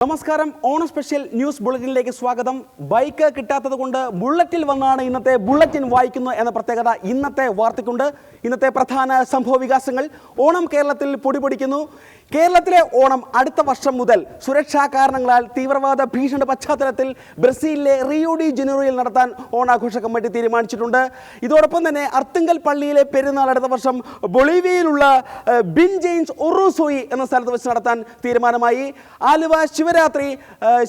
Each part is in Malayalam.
നമസ്കാരം. ഓണം സ്പെഷ്യൽ ന്യൂസ് ബുള്ളറ്റിനിലേക്ക് സ്വാഗതം. ബൈക്ക് കിട്ടാത്തത് കൊണ്ട് ബുള്ളറ്റിൽ വന്നാണ് ഇന്നത്തെ ബുള്ളറ്റിൻ വായിക്കുന്നു എന്ന പ്രത്യേകത ഇന്നത്തെ വാർത്തയ്ക്കുണ്ട്. ഇന്നത്തെ പ്രധാന സംഭവ വികാസങ്ങൾ. ഓണം കേരളത്തിൽ പൊടിപൊടിക്കുന്നു. കേരളത്തിലെ ഓണം അടുത്ത വർഷം മുതൽ സുരക്ഷാ കാരണങ്ങളാൽ തീവ്രവാദ ഭീഷണി പശ്ചാത്തലത്തിൽ ബ്രസീലിലെ റിയോ ഡി ജനീറോയിൽ നടത്താൻ ഓണാഘോഷ കമ്മിറ്റി തീരുമാനിച്ചിട്ടുണ്ട്. ഇതോടൊപ്പം തന്നെ അർത്തുങ്കൽ പള്ളിയിലെ പെരുന്നാൾ അടുത്ത വർഷം ബൊളീവിയയിലുള്ള ബിൻ ജെയിംസ് ഒറൂസോയി എന്ന സ്ഥലത്ത് വെച്ച് നടത്താൻ തീരുമാനമായി. ആലുവ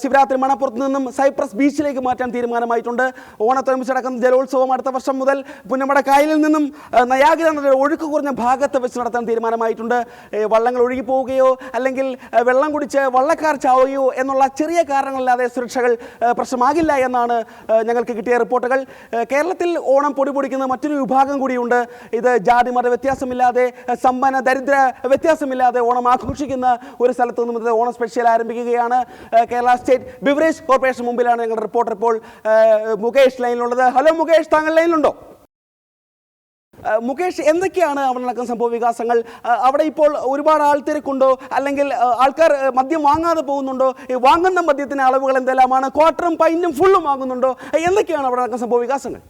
ശിവരാത്രി മണപ്പുറത്ത് നിന്നും സൈപ്രസ് ബീച്ചിലേക്ക് മാറ്റാൻ തീരുമാനമായിട്ടുണ്ട്. ഓണത്തോടനുബന്ധിച്ച് നടക്കുന്ന ജലോത്സവം അടുത്ത വർഷം മുതൽ പുന്നമട കായലിൽ നിന്നും നയാഗ്ര നദിയുടെ ഒഴുക്ക് കുറഞ്ഞ ഭാഗത്ത് വെച്ച് നടത്താൻ തീരുമാനമായിട്ടുണ്ട്. വള്ളങ്ങൾ ഒഴുകി പോവുകയോ അല്ലെങ്കിൽ വെള്ളം കുടിച്ച് വള്ളക്കാർ ചാവുകയോ എന്നുള്ള ചെറിയ കാരണങ്ങളില്ലാതെ സുരക്ഷകൾ പ്രശ്നമാകില്ല എന്നാണ് ഞങ്ങൾക്ക് കിട്ടിയ റിപ്പോർട്ടുകൾ. കേരളത്തിൽ ഓണം പൊടിപൊടിക്കുന്ന മറ്റൊരു വിഭാഗം കൂടിയുണ്ട്. ഇത് ജാതി മത വ്യത്യാസമില്ലാതെ സമ്പന്ന ദരിദ്ര വ്യത്യാസമില്ലാതെ ഓണം ആഘോഷിക്കുന്ന ഒരു സ്ഥലത്ത് നിന്നും ഇത് ഓണം സ്പെഷ്യൽ ആരംഭിക്കുകയാണ്. കേരള സ്റ്റേറ്റ് ബിവറേജ് കോർപ്പറേഷൻ മുമ്പിലാണ് ഞങ്ങളുടെ റിപ്പോർട്ടർ ഇപ്പോൾ മുകേഷ് ലൈനിലുള്ളത്. ഹലോ മുകേഷ്, താങ്കൾ ലൈനിലുണ്ടോ? മുകേഷ്, എന്തൊക്കെയാണ് അവിടെ നടക്കുന്ന സംഭവ വികാസങ്ങൾ? അവിടെ ഇപ്പോൾ ഒരുപാട് ആൾത്തിരക്കുണ്ടോ, അല്ലെങ്കിൽ ആൾക്കാർ മദ്യം വാങ്ങാതെ പോകുന്നുണ്ടോ? വാങ്ങുന്ന മദ്യത്തിന് അളവുകൾ എന്തെല്ലാമാണ്? ക്വാർട്ടറും പൈൻറ്റും ഫുള്ളും വാങ്ങുന്നുണ്ടോ? എന്തൊക്കെയാണ് അവിടെ നടക്കുന്ന സംഭവ വികാസങ്ങൾ?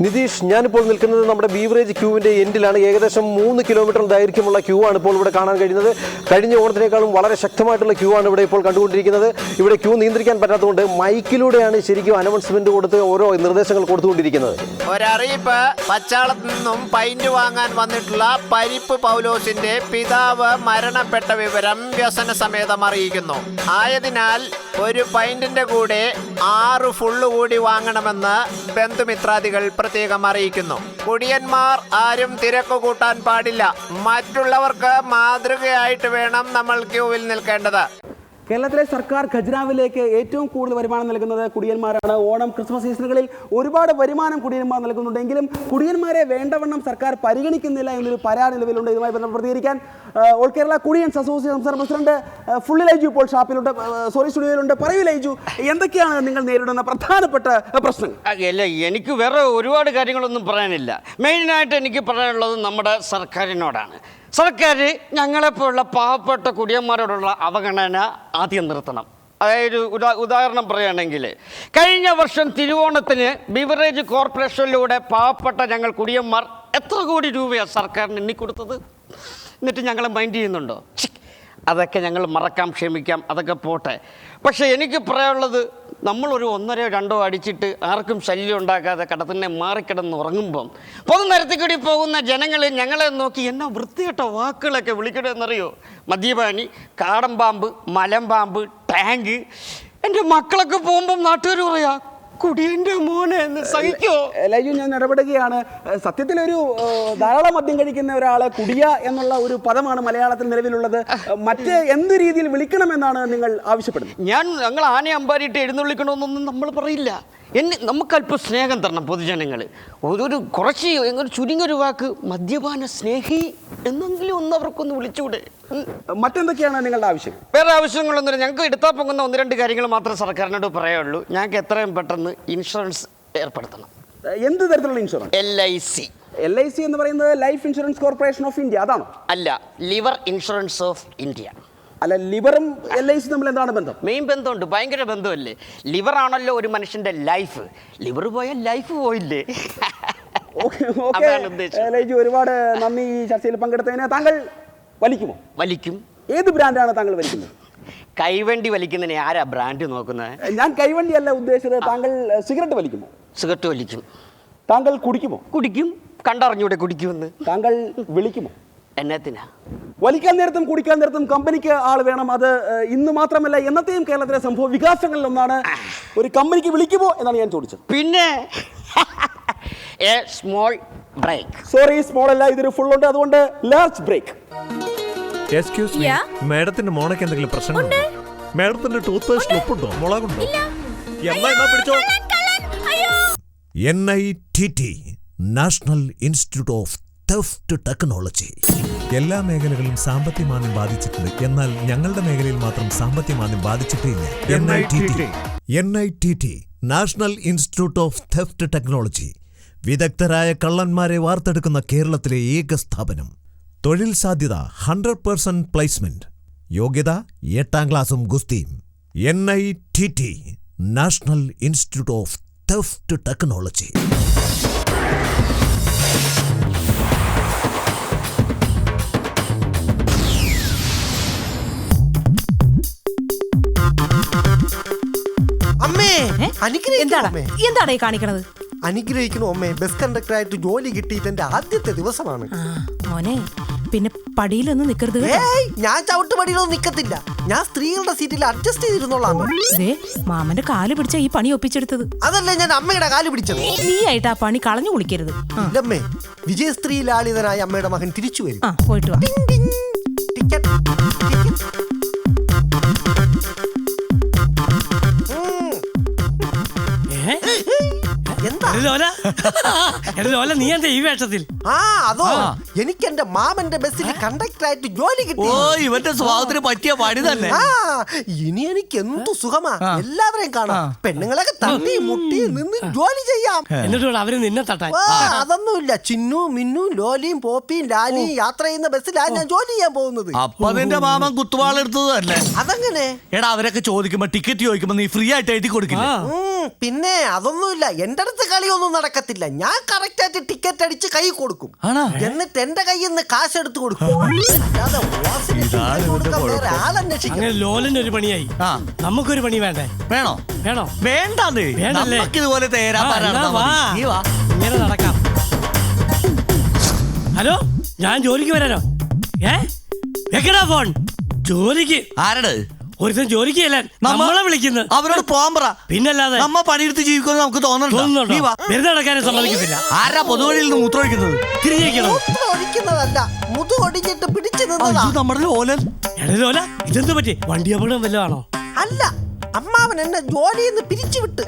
നിതീഷ്, ഞാനിപ്പോൾ നിൽക്കുന്നത് നമ്മുടെ ബീവറേജ് ക്യൂവിൻ്റെ എൻഡിലാണ്. ഏകദേശം 3 കിലോമീറ്റർ ദൈർഘ്യമുള്ള ക്യൂ ആണ് ഇപ്പോൾ ഇവിടെ കാണാൻ കഴിയുന്നത്. കഴിഞ്ഞ ഓണത്തിനേക്കാളും വളരെ ശക്തമായിട്ടുള്ള ക്യൂ ആണ് ഇവിടെ ഇപ്പോൾ കണ്ടുകൊണ്ടിരിക്കുന്നത്. ഇവിടെ ക്യൂ നിയന്ത്രിക്കാൻ പറ്റാത്തതുകൊണ്ട് മൈക്കിലൂടെയാണ് ശരിക്കും അനൗൺസ്മെന്റ് കൊടുത്ത് ഓരോ നിർദ്ദേശങ്ങൾ കൊടുത്തുകൊണ്ടിരിക്കുന്നത്. ഒരറിയിപ്പ്. പച്ചാളത്ത് നിന്നും പൈന്റ് വാങ്ങാൻ വന്നിട്ടുള്ള പരിപ്പ് പൗലോസിന്റെ പിതാവ് മരണപ്പെട്ട വിവരം വ്യസന സമേതം അറിയിക്കുന്നു. ആയതിനാൽ ഒരു പൈന്റിന്റെ കൂടെ 6 ഫുള്ള് കൂടി വാങ്ങണമെന്ന് ബന്ധുമിത്രാദികൾ പ്രത്യേകം അറിയിക്കുന്നു. കുടിയന്മാർ ആരും തിരക്ക് കൂട്ടാൻ പാടില്ല. മറ്റുള്ളവർക്ക് മാതൃകയായിട്ട് വേണം നമ്മൾ ക്യൂവിൽ നിൽക്കേണ്ടത്. കേരളത്തിലെ സർക്കാർ ഖജനാവിലേക്ക് ഏറ്റവും കൂടുതൽ വരുമാനം നൽകുന്നത് കുടിയന്മാരാണ്. ഓണം ക്രിസ്മസ് സീസണുകളിൽ ഒരുപാട് വരുമാനം കുടിയന്മാർ നൽകുന്നുണ്ടെങ്കിലും കുടിയന്മാരെ വേണ്ടവണ്ണം സർക്കാർ പരിഗണിക്കുന്നില്ല എന്നൊരു പരാതി നിലവിലുണ്ട്. ഇതുമായി ബന്ധപ്പെട്ട് പ്രതികരിക്കാൻ ഓൾ കേരള കുടിയൻസ് അസോസിയേഷൻ സംസ്ഥാന പ്രസിഡന്റ് ഫുള്ളി ലൈജു ഇപ്പോൾ സ്റ്റുഡിയോയിലുണ്ട്. പറയൂ ലൈജു, എന്തൊക്കെയാണ് നിങ്ങൾ നേരിടുന്ന പ്രധാനപ്പെട്ട പ്രശ്നങ്ങൾ? അല്ല, എനിക്ക് വേറെ ഒരുപാട് കാര്യങ്ങളൊന്നും പറയാനില്ല. മെയിനായിട്ട് എനിക്ക് പറയാനുള്ളത് നമ്മുടെ സർക്കാരിനോടാണ്. സർക്കാർ ഞങ്ങളെപ്പോലുള്ള പാവപ്പെട്ട കുടിയന്മാരോടുള്ള അവഗണന ആദ്യം നിർത്തണം. അതായത് ഉദാഹരണം പറയുകയാണെങ്കിൽ, കഴിഞ്ഞ വർഷം തിരുവോണത്തിന് ബിവറേജ് കോർപ്പറേഷനിലൂടെ പാവപ്പെട്ട ഞങ്ങൾ കുടിയന്മാർ എത്ര കോടി രൂപയാണ് സർക്കാരിന് എണ്ണിക്കൊടുത്തത്? എന്നിട്ട് ഞങ്ങൾ മൈൻഡ് ചെയ്യുന്നുണ്ടോ? അതൊക്കെ ഞങ്ങൾ മറക്കാം, ക്ഷമിക്കാം, അതൊക്കെ പോട്ടെ. പക്ഷേ എനിക്ക് പറയാനുള്ളത്, നമ്മളൊരു 1-2 അടിച്ചിട്ട് ആർക്കും ശല്യം ഉണ്ടാക്കാതെ കടത്തിനെ മാറിക്കിടന്ന് ഉറങ്ങുമ്പം പൊതുനിരത്തിൽ കൂടി പോകുന്ന ജനങ്ങൾ ഞങ്ങളെ നോക്കി എന്നാ വൃത്തികെട്ട വാക്കുകളൊക്കെ വിളിക്കണമെന്നറിയോ? മദ്യപാനി, കാടൻ പാമ്പ്, മലമ്പാമ്പ്, ടാങ്ക്. എൻ്റെ മക്കളൊക്കെ പോകുമ്പം നാട്ടുകാർ പറയാ കുടിയൻ്റെ മോനെ എന്ന് സഹിക്കോ? ലൈജു, ഞാൻ ഇടപെടുകയാണ്. സത്യത്തിലൊരു ധാരാളം മദ്യം കഴിക്കുന്ന ഒരാളെ കുടിയ എന്നുള്ള ഒരു പദമാണ് മലയാളത്തിൽ നിലവിലുള്ളത്. മറ്റ് എന്ത് രീതിയിൽ വിളിക്കണമെന്നാണ് നിങ്ങൾ ആവശ്യപ്പെടുന്നത്? ഞങ്ങൾ ആനയെ അമ്പാരിയിട്ട് എഴുന്നള്ളിക്കണമെന്നൊന്നും നമ്മൾ പറയില്ല. നമുക്ക് അല്പം സ്നേഹം തരണം പൊതുജനങ്ങൾ. കുറച്ച് ചുരുങ്ങിയൊരു വാക്ക് മദ്യപാന സ്നേഹി എന്നെങ്കിലും ഒന്ന് അവർക്കൊന്ന് വിളിച്ചുകൂടെ? മറ്റെന്തൊക്കെയാണ് നിങ്ങളുടെ ആവശ്യം? വേറെ ആവശ്യങ്ങളൊന്നുമില്ല. ഞങ്ങൾക്ക് എടുത്താൽ പോകുന്ന 1-2 കാര്യങ്ങൾ മാത്രമേ സർക്കാരിനോട് പറയാനുള്ളൂ. ഞങ്ങൾക്ക് എത്രയും പെട്ടെന്ന് ഇൻഷുറൻസ് ഏർപ്പെടുത്തണം. എന്ത് തരത്തിലുള്ള ഇൻഷുറൻസ്? LIC എന്ന് പറയുന്നത് life insurance corporation of India, അതാണോ? അല്ല, ലിവർ ഇൻഷുറൻസ് ഓഫ് ഇന്ത്യ. അല്ല, ലിവറും LIC തമ്മിൽ എന്താണ് ബന്ധം? മെയിൻ ബന്ധമുണ്ട്, ഭയങ്കര ബന്ധമല്ലേ. ലിവർ ആണല്ലോ ഒരു മനുഷ്യന്റെ ലൈഫ്. ലിവർ പോയാൽ ലൈഫ് പോയില്ലേ? ഒരുപാട് നന്ദി ഈ ചർച്ചയിൽ പങ്കെടുത്തതിന്. താങ്കൾ വലിക്കുമോ? വലിക്കും. ഏത് ബ്രാൻഡാണ് താങ്കൾ വലിക്കുന്നത്? കൈവണ്ടി വലിക്കുന്നതിന് ആരാ ബ്രാൻഡ് നോക്കുന്നത്? ഞാൻ കൈവണ്ടി അല്ല ഉദ്ദേശിച്ചത്. താങ്കൾ സിഗരറ്റ് വലിക്കുമോ? സിഗരറ്റ് വലിക്കും. താങ്കൾ കുടിക്കുമോ? കുടിക്കും. കണ്ടറിഞ്ഞൂടെ കുടിക്കുമെന്ന്. താങ്കൾ വിളിക്കുമോ? എന്നത്തിനാ? വലിക്കാൻ നേരത്തും കുടിക്കാൻ നേരത്തും കമ്പനിക്ക് ആൾ വേണം. അത് ഇന്ന് മാത്രമല്ല, എന്നത്തെയും കേരളത്തിലെ സംഭവ വികാസങ്ങളിൽ ഒന്നാണ്. ഒരു കമ്പനിക്ക് വിളിക്കുമോ എന്നാണ് ഞാൻ ചോദിച്ചത്. പിന്നെ സ്മോൾ ബ്രേക്ക്. സോറി, സ്മോൾ അല്ല, ഇതൊരു ഫുൾ ഉണ്ട്, അതുകൊണ്ട് ലാർജ് ബ്രേക്ക്. എക്സ്ക്യൂസ് മീ, മാഡത്തിന്റെ മോണയ്ക്ക് എന്തെങ്കിലും പ്രശ്നമുണ്ടോ? മാഡത്തിന്റെ ടൂത്ത് പേസ്റ്റ് ഉപ്പുണ്ടോ, മുളകുണ്ടോ? എന്നാ പിടിച്ചോ. NITT national institute of theft technology. എല്ലാ മേഖലകളിലും സാമ്പത്തിക മാന്ദ്യം ബാധിച്ചിട്ടുണ്ട്, എന്നാൽ ഞങ്ങളുടെ മേഖലയിൽ മാത്രം സാമ്പത്തിക മാന്ദ്യം ബാധിച്ചിട്ടില്ല. NITT national institute of theft technology വിദഗ്ധരായ കള്ളന്മാരെ വാർത്തെടുക്കുന്ന കേരളത്തിലെ ഏക സ്ഥാപനം. തൊഴിൽ സാധ്യത 100% പ്ലേസ്മെന്റ്. യോഗ്യത 8ാം ക്ലാസും ഗുസ്തിയും. NITT national institute of theft technology. അമ്മേ എന്താണ് ഈ കാണിക്കണത്? അനുഗ്രഹിക്കണു അമ്മേ. ബസ് കണ്ടക്ടറായിട്ട് ജോലി കിട്ടിയിട്ട് എന്റെ ആദ്യത്തെ ദിവസമാണ്. മോനെ, പിന്നെ പടിയിലൊന്നും നിക്കരുത്. ഏയ്, ഞാൻ ചവിട്ടുപടിയിലൊന്നും നിക്കത്തില്ല. ഞാൻ സ്ത്രീകളുടെ സീറ്റിൽ അഡ്ജസ്റ്റ് ചെയ്തിരുന്നോളാം. മാമന്റെ കാല് പിടിച്ച ഈ പണി ഒപ്പിച്ചെടുത്തത്. അതല്ലേ ഞാൻ അമ്മയുടെ കാല് പിടിച്ചത്. നീ ആയിട്ട് ആ പണി കളഞ്ഞു കുളിക്കരുത്. ഇല്ലമ്മേ, വിജയസ്ത്രീ ലാളിതനായ അമ്മയുടെ മകൻ തിരിച്ചു വരും. പോയിട്ട് വാ. ടിക്കറ്റ്. നീ എന്താ ഈ വേഷത്തിൽ? അതോ, എനിക്ക് എന്റെ മാമന്റെ ബസ്സിൽ കണ്ടക്ടറായിട്ട് ജോലി കിട്ടി. ഇവന്റെ സ്വഭാവത്തിന് പറ്റിയ പണി തന്നെ. ഇനി എനിക്ക് എന്തു സുഖമാ. എല്ലാവരെയും കാണാം. പെണ്ണുങ്ങളൊക്കെ തട്ടി മുട്ടി നിന്ന് ജോലി ചെയ്യാം. എന്നിട്ട് അവര് നിന്നെ തട്ടാൻ. അതൊന്നുമില്ല. ചിന്നു മിന്നു ലോലിയും പോപ്പിയും ലാലിയും യാത്ര ചെയ്യുന്ന ബസ്സിലാണ് ഞാൻ ജോലി ചെയ്യാൻ പോകുന്നത്. അപ്പൊ നിന്റെ മാമൻ കുത്തുവാളെടുത്തത് തന്നെ. അതെങ്ങനെ? എടാ, അവരൊക്കെ ചോദിക്കുമ്പോ ടിക്കറ്റ് ചോദിക്കുമ്പോ നീ ഫ്രീ ആയിട്ട് എഴുതി കൊടുക്കില്ല. പിന്നെ അതൊന്നുമില്ല. എന്റെ അടുത്ത് കളിയൊന്നും നടക്കത്തില്ല. ഞാൻ കറക്റ്റ് ആയിട്ട് ടിക്കറ്റ് അടിച്ച് കൈ കൊടുക്കും. എന്നിട്ട് എന്റെ കയ്യിൽ നിന്ന് കാശ് എടുത്ത് കൊടുക്കും. അങ്ങനെ ലോലന്റെ ഒരു പണിയായി. നമുക്കൊരു പണി വേണ്ടേ? വേണോ? വേണോ? വേണ്ടേ? ഇതുപോലെ ഇങ്ങനെ നടക്കാം. ഹലോ, ഞാൻ ജോലിക്ക് വരാനോ? വെക്കടാ ഫോൺ. ജോലിക്ക് ആരട്? ഒരുത്തൻ ജോലിക്ക് ചെല്ലാൻ നമ്മളെ വിളിക്കുന്നത്. അവരോട് പോകാൻ പറ. പിന്നല്ലാതെ നമ്മ പണിയെടുത്ത് ജീവിക്കുമെന്ന് നമുക്ക് തോന്നുന്നുണ്ടോ? വെറുതെ നടക്കാനും സമ്മതിക്കത്തില്ല. ആരാ പൊതുവഴിയിൽ നിന്ന് മൂത്രമൊഴിക്കുന്നത്? തിരിഞ്ഞിരിക്കണം. നമ്മുടെ ലോലൻ. ലോല, ഇതെന്ത് പറ്റി? വണ്ടി അപകടം വല്ലതാണോ? അല്ല, അമ്മാവൻ എന്നെ ജോലിയിൽ നിന്ന് പിരിച്ചുവിട്ട്.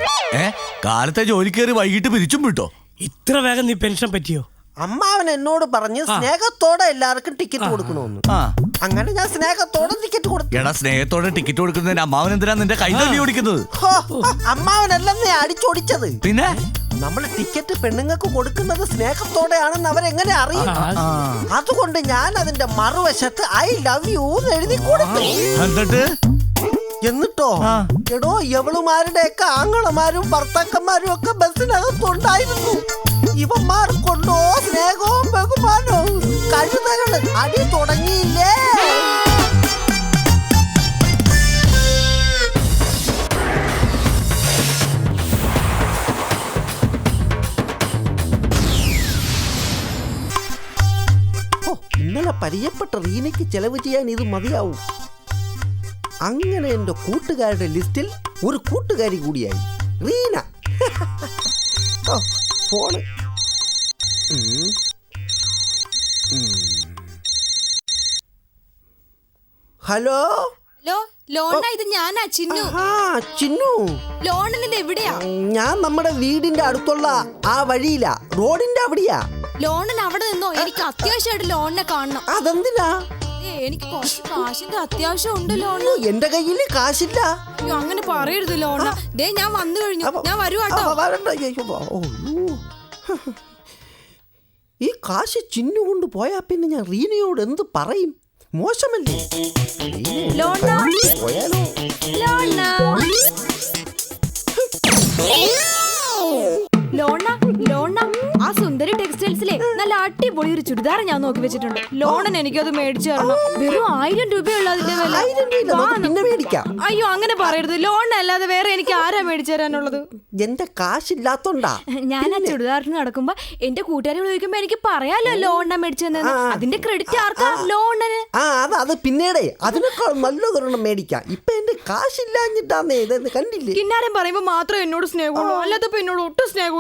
കാലത്തെ ജോലി കയറി വൈകിട്ട് പിരിച്ചും വിട്ടോ? ഇത്ര വേഗം നീ പെൻഷൻ പറ്റിയോ? അമ്മാവൻ എന്നോട് പറഞ്ഞ് സ്നേഹത്തോടെ എല്ലാവർക്കും ടിക്കറ്റ് കൊടുക്കണമെന്ന്. അങ്ങനെ ഞാൻ സ്നേഹത്തോടെ ടിക്കറ്റ് കൊടുത്തു. എടാ, സ്നേഹത്തോടെ ടിക്കറ്റ് കൊടുക്കുന്നതിന് അമ്മാവൻ എന്തിനാ നിന്റെ കൈ തല്ലി ഓടിക്കുന്നത്? അമ്മാവനല്ലെന്നേ അടിച്ചോടിച്ചത്. പിന്നെ നമ്മൾ ടിക്കറ്റ് പെണ്ണുങ്ങൾക്ക് കൊടുക്കുന്നത് സ്നേഹത്തോടെയാണെന്ന് അവരെങ്ങനെ അറിയും? അതുകൊണ്ട് ഞാൻ അതിന്റെ മറുവശത്ത് ഐ ലവ് യു എന്ന് എഴുതി കൊടുത്തു. എന്നിട്ടോ, എടോ, എവളുമാരുടെയൊക്കെ ആങ്ങളമാരും ഭർത്താക്കന്മാരും ഒക്കെ ബസ്സിനകത്തുണ്ടായിരുന്നു. ഇവന്മാർക്കൊണ്ടോ സ്നേഹവും ബഹുമാനവും. കഴുതകള് അടി തുടങ്ങിയില്ലേ? ഇന്നലെ പരിചയപ്പെട്ട റീനയ്ക്ക് ചെലവ് ചെയ്യാൻ ഇത് മതിയാവും. അങ്ങനെ എന്റെ കൂട്ടുകാരുടെ ലിസ്റ്റിൽ ഒരു കൂട്ടുകാരി കൂടിയായി റീന. ഫോണ്. ഹലോ. ഹലോ, ലോണ, ഇത് ഞാനാ ചിന്നു. ചിന്നു, ലോണൻ എവിടെയാ? ഞാൻ നമ്മുടെ വീടിന്റെ അടുത്തുള്ള ആ വഴിയിലാ, റോഡിന്റെ അവിടെയാ. ലോണൻ അവിടെ നിന്നോ? എനിക്ക് അത്യാവശ്യമായിട്ട് ലോണിനെ കാണണം. അതെന്തിനാ? എനിക്ക് കുറച്ച് കാശിന്റെ അത്യാവശ്യം ഉണ്ട് ലോണ. എന്റെ കയ്യില് കാശില്ല. അങ്ങനെ പറയരുത് ലോണ. ദേ, ഞാൻ വന്നു കഴിഞ്ഞു. ഞാൻ വരുവാട്ടോ. ഈ കാശ് ചിന്നു കൊണ്ട് പോയാ പിന്നെ ഞാൻ റീനയോട് എന്ത് പറയും? മോശമല്ലേ? ലോണ, പോയാലോ? ലോണ, ലോണ, ലോണ, ആ സുന്ദരി ടെക്സ്റ്റൈൽസിലെ നല്ല അടിപൊളി ഒരു ചുരിദാർ ഞാൻ നോക്കി വെച്ചിട്ടുണ്ട്. ലോണൻ എനിക്കത് മേടിച്ചു തരണം. വെറും 1000 രൂപയുള്ള അതിന്റെ വില. അയ്യോ, അങ്ങനെ പറയരുത്. ലോൺ അല്ലാതെ വേറെ എനിക്ക് ആരാ മേടിച്ചു തരാനുള്ളത്? എന്റെ കാശില്ലാത്തോണ്ടാ. ഞാൻ ആ ചുരിദാറിന് നടക്കുമ്പോ എന്റെ കൂട്ടുകാരെ ചോദിക്കുമ്പോ എനിക്ക് പറയാലോ ലോണ മേടിച്ചു തന്നെ. അതിന്റെ ക്രെഡിറ്റ് ആർക്കാ? ലോണന്. അത് പിന്നീടേ അതിനേക്കാൾ നല്ലതൊരെണ്ണം മേടിക്കാം. ഇപ്പൊ എന്റെ കാശില്ലാഞ്ഞിട്ടാന്നേ. ഇതെന്ന് കണ്ടില്ലേ? കിന്നാരം പറയുമ്പോ മാത്രമേ എന്നോട് സ്നേഹമുള്ളൂ, അല്ലാത്തപ്പോ എന്നോട് ഒട്ടും സ്നേഹമില്ല.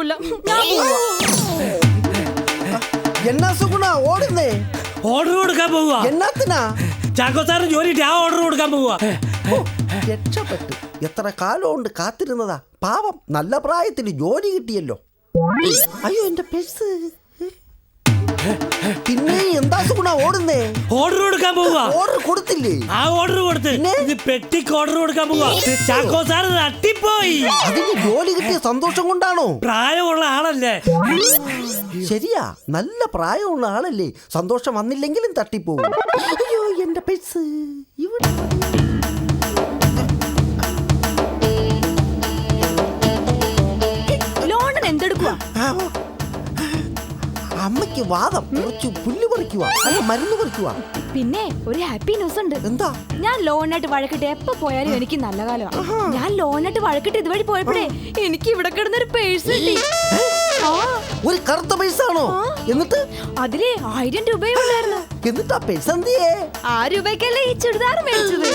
എന്നാ സുഗുണ ഓടുന്നേ? ഓർഡർ കൊടുക്കാൻ പോവുക. എന്നാത്തിനാ? ചാക്കോസാറിന് ജോലി ആ ഓർഡർ കൊടുക്കാൻ പോവുക. രക്ഷപ്പെട്ടു. എത്ര കാലം കൊണ്ട് കാത്തിരുന്നതാ. പാവം, നല്ല പ്രായത്തിൽ ജോലി കിട്ടിയല്ലോ. അയ്യോ, എന്റെ പേഴ്സ്. പിന്നെ എന്താ സുഗുണ ഓടുന്നേ? ഓർഡർ കൊടുക്കാൻ പോവാ. ഓർഡർ കൊടുത്തില്ലേ? ആ ഓർഡർ കൊടുത്ത് ഇത് പെട്ടിക്ക് ഓർഡർ കൊടുക്കാൻ പോവാ. ചാക്കോ സാർ തട്ടിപ്പോയി. അതിന് ജോലി കിട്ടിയ സന്തോഷം കൊണ്ടാണോ? പ്രായമുള്ള ആളല്ലേ? ശരിയാ, നല്ല പ്രായമുള്ള ആളല്ലേ. സന്തോഷം വന്നില്ലെങ്കിലും തട്ടിപ്പോവും. അയ്യോ എന്റെ പേഴ്സ് ഇവിടെ. ലോണൻ എന്തെടുക്കുവാ? അമ്മയ്ക്ക് വാദം, കുറച്ച് പുല്ല് പറിക്കുവാ, അല്ല മരുന്ന് പറിക്കുവാ. പിന്നെ ഒരു ഹാപ്പി ന്യൂസ് ഉണ്ട്. എന്താ? ഞാൻ ലോണായിട്ട് വഴക്കിട്ട് എപ്പോ പോയാലും എനിക്ക് നല്ല കാലമാണ്. ഞാൻ ലോണായിട്ട് വഴക്കിട്ട് ഇതുവഴി പോയപ്പോഴേ എനിക്ക് ഇവിടെ കിടന്നൊരു പേഴ്സ് കിട്ടി. ഒരു കറുത്ത പേഴ്സാണോ? എന്നിട്ട് അതിലെ 1000 രൂപയേ ഉള്ളായിരുന്നു. എന്നിട്ടാ പേഴ്സ് എന്തിയേ? ആ രൂപയ്ക്കല്ലേ ഈ ചുരിദാർ മേടിച്ചത്.